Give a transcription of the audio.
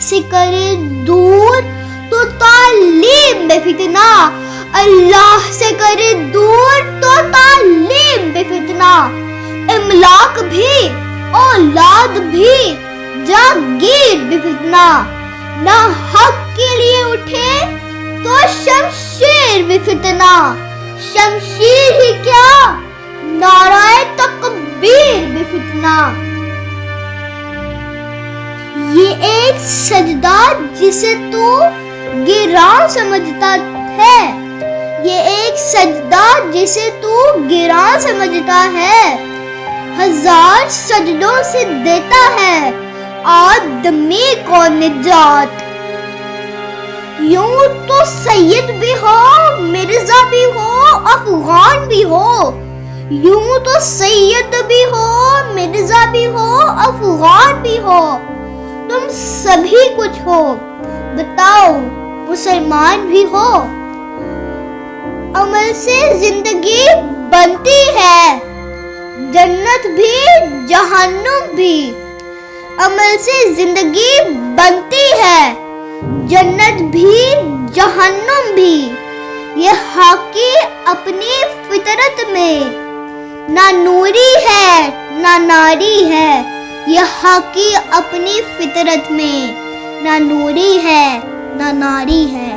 سے کرے دور تو تعلیم بے فتنہ، اللہ سے کرے دور تو تعلیم بے فتنہ، املاک بھی اولاد بھی جاگیر بے فتنہ، نہ حق کے لیے اٹھے تو شمشیر بے فتنہ، شمشیر ہی کیا نعرہ تکبیر بے فتنہ۔ یہ ایک سجدہ جسے تو گراں سمجھتا ہے، یہ ایک سجدہ جسے تو گراں سمجھتا ہے، ہزار سجدوں سے دیتا ہے آدمی کو نجات۔ یوں تو سید بھی ہو مرزا بھی ہو افغان بھی ہو، یوں تو سید بھی ہو مرزا بھی ہو افغان بھی ہو، تم سبھی کچھ ہو، بتاؤ مسلمان بھی ہو۔ عمل سے زندگی بنتی ہے جنت بھی جہنم بھی، عمل سے زندگی بنتی ہے جنت بھی جہنم بھی، یہ حاکی اپنی فطرت میں نہ نوری ہے نہ ناری ہے، یہ حاکی اپنی فطرت میں نہ نوری ہے نہ ناری ہے۔